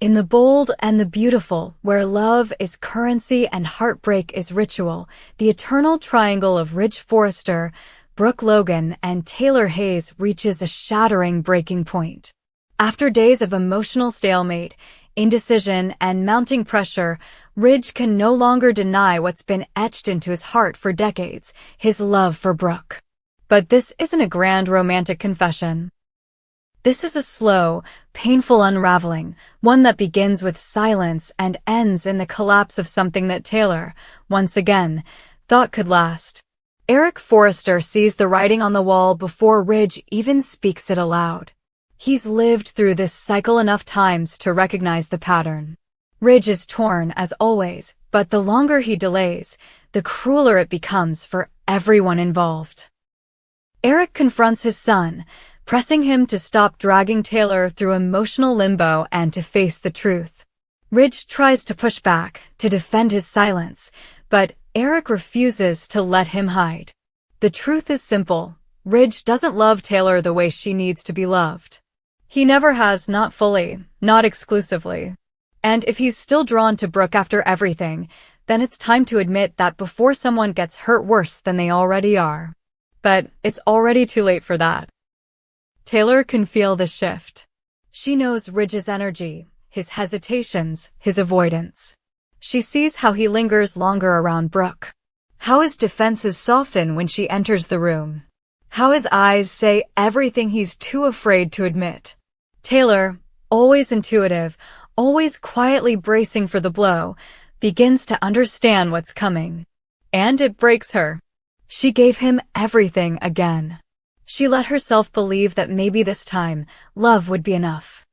In the bold and the beautiful, where love is currency and heartbreak is ritual, the eternal triangle of Ridge Forrester, Brooke Logan, and Taylor Hayes reaches a shattering breaking point. After days of emotional stalemate, indecision, and mounting pressure, Ridge can no longer deny what's been etched into his heart for decades, his love for Brooke. But this isn't a grand romantic confession. This is a slow, painful unraveling, one that begins with silence and ends in the collapse of something that Taylor, once again, thought could last. Eric Forrester sees the writing on the wall before Ridge even speaks it aloud. He's lived through this cycle enough times to recognize the pattern. Ridge is torn, as always, but the longer he delays, the crueler it becomes for everyone involved. Eric confronts his son, pressing him to stop dragging Taylor through emotional limbo and to face the truth. Ridge tries to push back, to defend his silence, but Eric refuses to let him hide. The truth is simple. Ridge doesn't love Taylor the way she needs to be loved. He never has, not fully, not exclusively. And if he's still drawn to Brooke after everything, then it's time to admit that before someone gets hurt worse than they already are. But it's already too late for that. Taylor can feel the shift. She knows Ridge's energy, his hesitations, his avoidance. She sees how he lingers longer around Brooke. How his defenses soften when she enters the room. How his eyes say everything he's too afraid to admit. Taylor, always intuitive, always quietly bracing for the blow, begins to understand what's coming. And it breaks her. She gave him everything again. She let herself believe that maybe this time, love would be enough.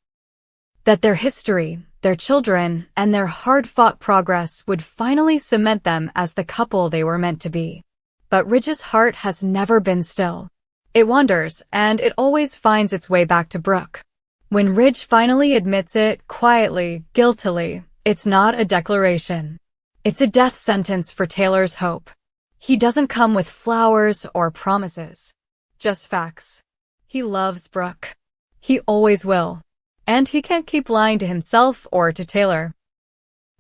That their history, their children, and their hard-fought progress would finally cement them as the couple they were meant to be. But Ridge's heart has never been still. It wanders, and it always finds its way back to Brooke. When Ridge finally admits it, quietly, guiltily, it's not a declaration. It's a death sentence for Taylor's hope. He doesn't come with flowers or promises. Just facts. He loves Brooke. He always will. And he can't keep lying to himself or to Taylor.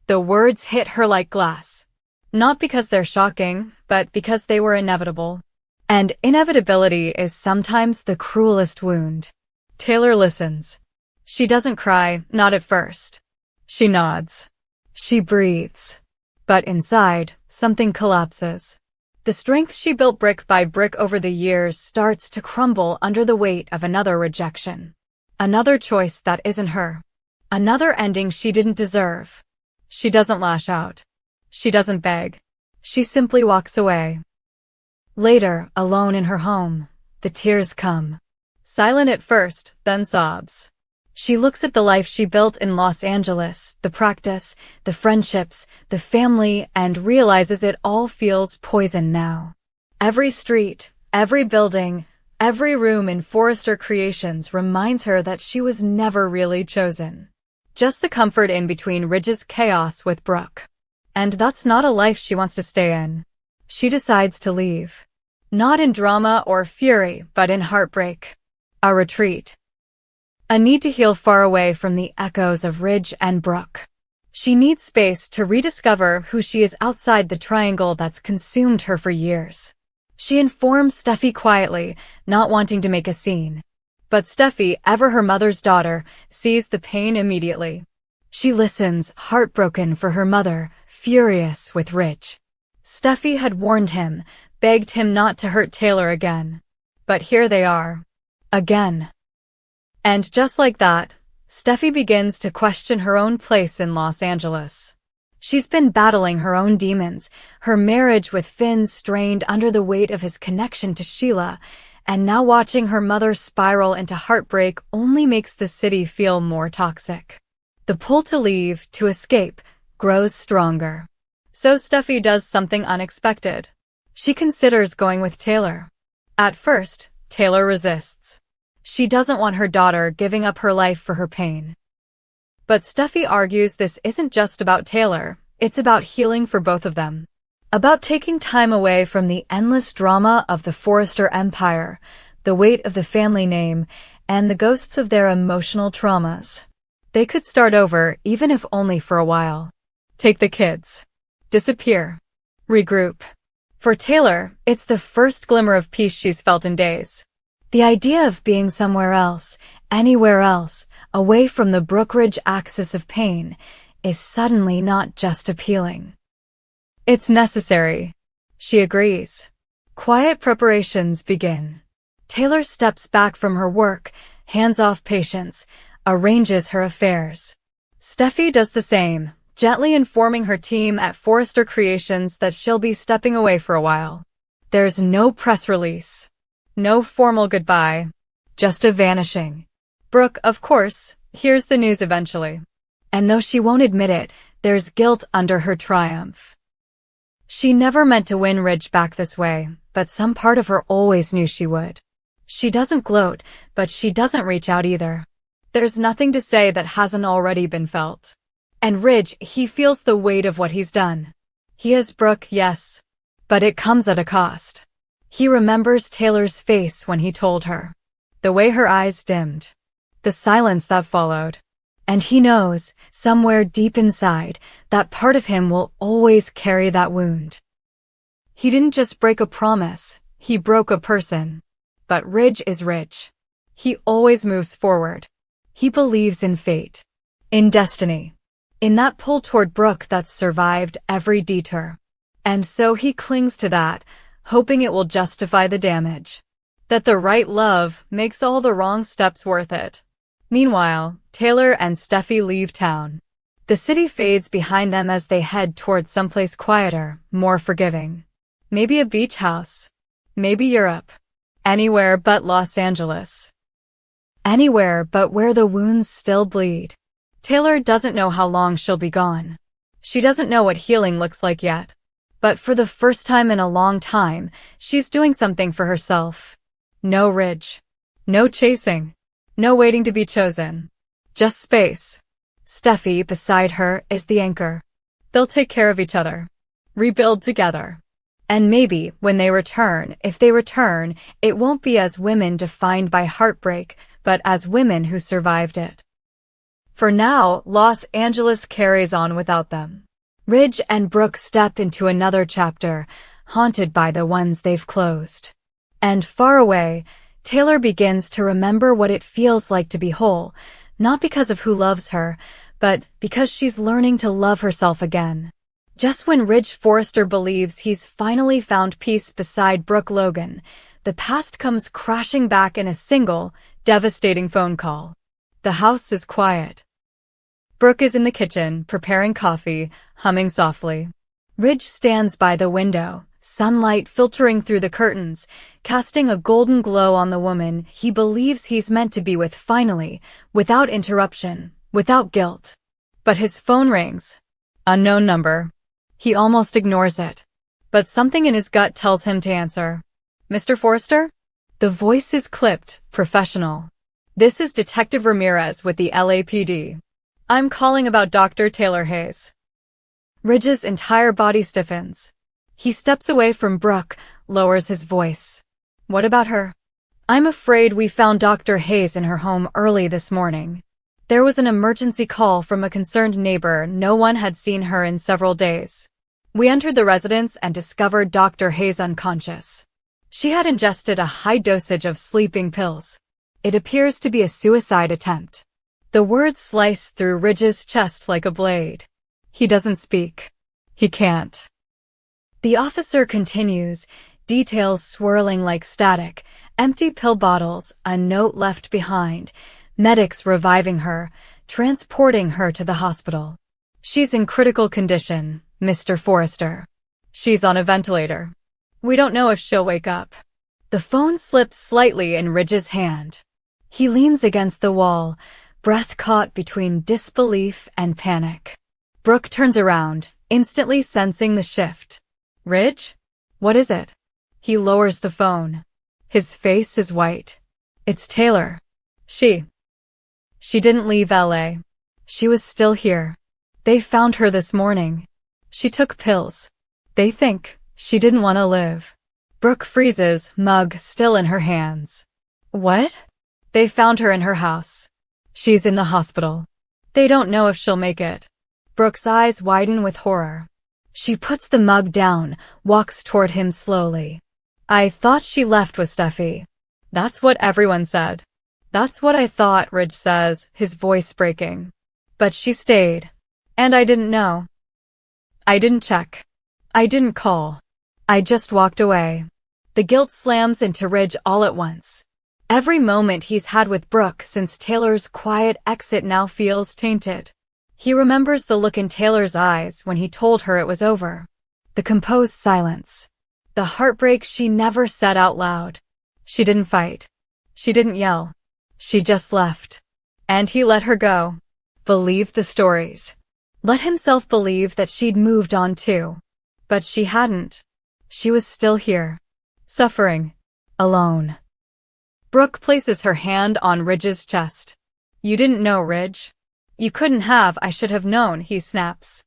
The words hit her like glass. Not because they're shocking, but because they were inevitable. And inevitability is sometimes the cruelest wound. Taylor listens. She doesn't cry, not at first. She nods. She breathes. But inside, something collapses. The strength she built brick by brick over the years starts to crumble under the weight of another rejection. Another choice that isn't her. Another ending she didn't deserve. She doesn't lash out. She doesn't beg. She simply walks away. Later, alone in her home, the tears come. Silent at first, then sobs. She looks at the life she built in Los Angeles, the practice, the friendships, the family, and realizes it all feels poison now. Every street, every building, every room in Forrester Creations reminds her that she was never really chosen. Just the comfort in between Ridge's chaos with Brooke. And that's not a life she wants to stay in. She decides to leave. Not in drama or fury, but in heartbreak. A retreat. A need to heal far away from the echoes of Ridge and Brooke. She needs space to rediscover who she is outside the triangle that's consumed her for years. She informs Steffi quietly, not wanting to make a scene. But Steffi, ever her mother's daughter, sees the pain immediately. She listens, heartbroken for her mother, furious with Ridge. Steffi had warned him, begged him not to hurt Taylor again. But here they are. Again. And just like that, Steffi begins to question her own place in Los Angeles. She's been battling her own demons, her marriage with Finn strained under the weight of his connection to Sheila, and now watching her mother spiral into heartbreak only makes the city feel more toxic. The pull to leave, to escape, grows stronger. So Steffi does something unexpected. She considers going with Taylor. At first, Taylor resists. She doesn't want her daughter giving up her life for her pain. But Steffi argues this isn't just about Taylor, it's about healing for both of them. About taking time away from the endless drama of the Forrester empire, the weight of the family name, and the ghosts of their emotional traumas. They could start over, even if only for a while. Take the kids. Disappear. Regroup. For Taylor, it's the first glimmer of peace she's felt in days. The idea of being somewhere else, anywhere else, away from the Brookridge axis of pain, is suddenly not just appealing. It's necessary. She agrees. Quiet preparations begin. Taylor steps back from her work, hands off patients, arranges her affairs. Steffi does the same, gently informing her team at Forrester Creations that she'll be stepping away for a while. There's no press release. No formal goodbye. Just a vanishing. Brooke, of course, hears the news eventually. And though she won't admit it, there's guilt under her triumph. She never meant to win Ridge back this way, but some part of her always knew she would. She doesn't gloat, but she doesn't reach out either. There's nothing to say that hasn't already been felt. And Ridge, he feels the weight of what he's done. He has Brooke, yes, but it comes at a cost. He remembers Taylor's face when he told her. The way her eyes dimmed. The silence that followed. And he knows, somewhere deep inside, that part of him will always carry that wound. He didn't just break a promise, he broke a person. But Ridge is Ridge. He always moves forward. He believes in fate. In destiny. In that pull toward Brooke that's survived every detour. And so he clings to that, hoping it will justify the damage. That the right love makes all the wrong steps worth it. Meanwhile, Taylor and Steffi leave town. The city fades behind them as they head toward someplace quieter, more forgiving. Maybe a beach house. Maybe Europe. Anywhere but Los Angeles. Anywhere but where the wounds still bleed. Taylor doesn't know how long she'll be gone. She doesn't know what healing looks like yet. But for the first time in a long time, she's doing something for herself. No Ridge. No chasing. No waiting to be chosen. Just space. Steffi, beside her, is the anchor. They'll take care of each other. Rebuild together. And maybe, when they return, if they return, it won't be as women defined by heartbreak, but as women who survived it. For now, Los Angeles carries on without them. Ridge and Brooke step into another chapter, haunted by the ones they've closed. And far away, Taylor begins to remember what it feels like to be whole, not because of who loves her, but because she's learning to love herself again. Just when Ridge Forrester believes he's finally found peace beside Brooke Logan, the past comes crashing back in a single, devastating phone call. The house is quiet. Brooke is in the kitchen, preparing coffee, humming softly. Ridge stands by the window, sunlight filtering through the curtains, casting a golden glow on the woman he believes he's meant to be with finally, without interruption, without guilt. But his phone rings. Unknown number. He almost ignores it. But something in his gut tells him to answer. Mr. Forrester? The voice is clipped, professional. This is Detective Ramirez with the LAPD. I'm calling about Dr. Taylor Hayes. Ridge's entire body stiffens. He steps away from Brooke, lowers his voice. What about her? I'm afraid we found Dr. Hayes in her home early this morning. There was an emergency call from a concerned neighbor. No one had seen her in several days. We entered the residence and discovered Dr. Hayes unconscious. She had ingested a high dosage of sleeping pills. It appears to be a suicide attempt. The words slice through Ridge's chest like a blade. He doesn't speak. He can't. The officer continues, details swirling like static, empty pill bottles, a note left behind, medics reviving her, transporting her to the hospital. She's in critical condition, Mr. Forrester. She's on a ventilator. We don't know if she'll wake up. The phone slips slightly in Ridge's hand. He leans against the wall, breath caught between disbelief and panic. Brooke turns around, instantly sensing the shift. Ridge? What is it? He lowers the phone. His face is white. It's Taylor. She didn't leave LA. She was still here. They found her this morning. She took pills. They think she didn't want to live. Brooke freezes, mug still in her hands. What? They found her in her house. She's in the hospital. They don't know if she'll make it. Brooke's eyes widen with horror. She puts the mug down, walks toward him slowly. I thought she left with Steffi. That's what everyone said. That's what I thought, Ridge says, his voice breaking. But she stayed. And I didn't know. I didn't check. I didn't call. I just walked away. The guilt slams into Ridge all at once. Every moment he's had with Brooke since Taylor's quiet exit now feels tainted. He remembers the look in Taylor's eyes when he told her it was over. The composed silence. The heartbreak she never said out loud. She didn't fight. She didn't yell. She just left. And he let her go. Believed the stories. Let himself believe that she'd moved on too. But she hadn't. She was still here. Suffering. Alone. Brooke places her hand on Ridge's chest. You didn't know, Ridge. You couldn't have. I should have known, he snaps.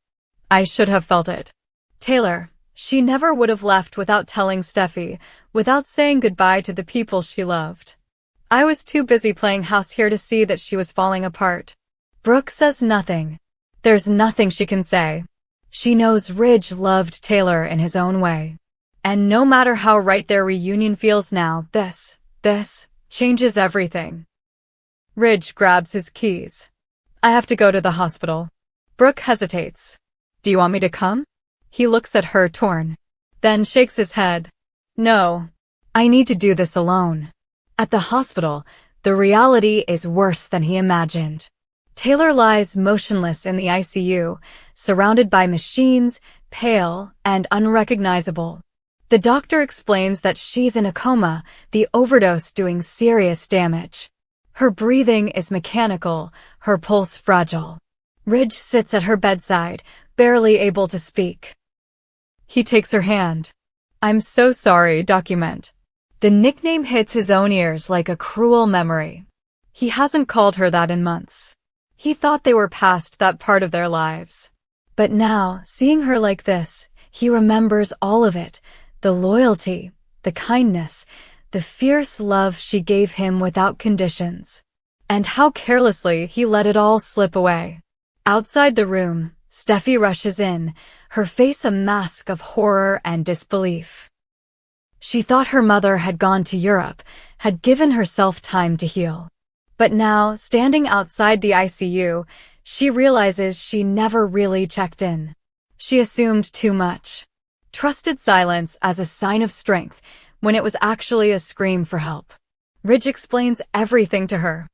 I should have felt it. Taylor, she never would have left without telling Steffi, without saying goodbye to the people she loved. I was too busy playing house here to see that she was falling apart. Brooke says nothing. There's nothing she can say. She knows Ridge loved Taylor in his own way. And no matter how right their reunion feels now, this changes everything. Ridge grabs his keys. I have to go to the hospital. Brooke hesitates. Do you want me to come? He looks at her torn. Then shakes his head. No. I need to do this alone. At the hospital, the reality is worse than he imagined. Taylor lies motionless in the ICU, surrounded by machines, pale and unrecognizable. The doctor explains that she's in a coma, the overdose doing serious damage. Her breathing is mechanical, her pulse fragile. Ridge sits at her bedside, barely able to speak. He takes her hand. I'm so sorry, document. The nickname hits his own ears like a cruel memory. He hasn't called her that in months. He thought they were past that part of their lives. But now, seeing her like this, he remembers all of it. The loyalty, the kindness, the fierce love she gave him without conditions. And how carelessly he let it all slip away. Outside the room, Steffi rushes in, her face a mask of horror and disbelief. She thought her mother had gone to Europe, had given herself time to heal. But now, standing outside the ICU, she realizes she never really checked in. She assumed too much. Trusted silence as a sign of strength when it was actually a scream for help. Ridge explains everything to her.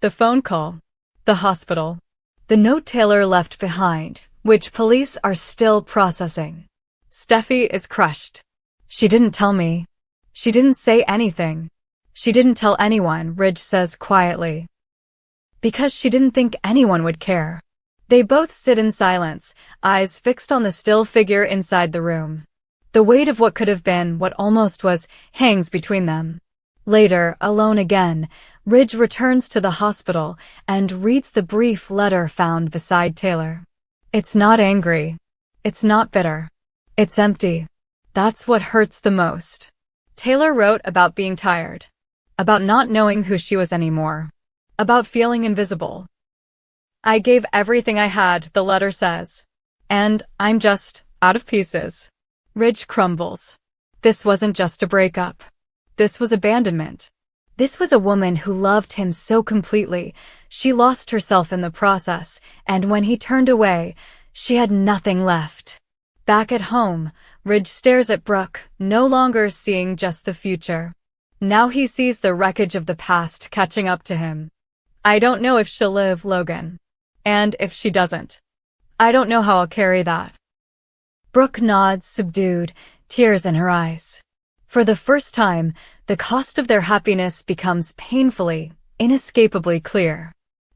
The phone call, the hospital, the note Taylor left behind, which police are still processing. Steffi is crushed. She didn't tell me. She didn't say anything. She didn't tell anyone, Ridge says quietly. Because she didn't think anyone would care. They both sit in silence, eyes fixed on the still figure inside the room. The weight of what could have been, what almost was, hangs between them. Later, alone again, Ridge returns to the hospital and reads the brief letter found beside Taylor. It's not angry. It's not bitter. It's empty. That's what hurts the most. Taylor wrote about being tired. About not knowing who she was anymore. About feeling invisible. I gave everything I had, the letter says. And I'm just out of pieces. Ridge crumbles. This wasn't just a breakup. This was abandonment. This was a woman who loved him so completely, she lost herself in the process, and when he turned away, she had nothing left. Back at home, Ridge stares at Brooke, no longer seeing just the future. Now he sees the wreckage of the past catching up to him. I don't know if she'll live, Logan. And if she doesn't, I don't know how I'll carry that. Brooke nods, subdued, tears in her eyes. For the first time, the cost of their happiness becomes painfully, inescapably clear.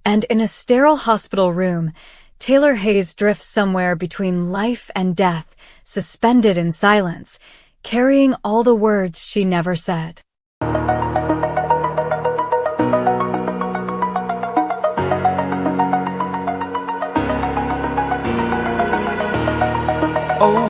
And in a sterile hospital room, Taylor Hayes drifts somewhere between life and death, suspended in silence, carrying all the words she never said.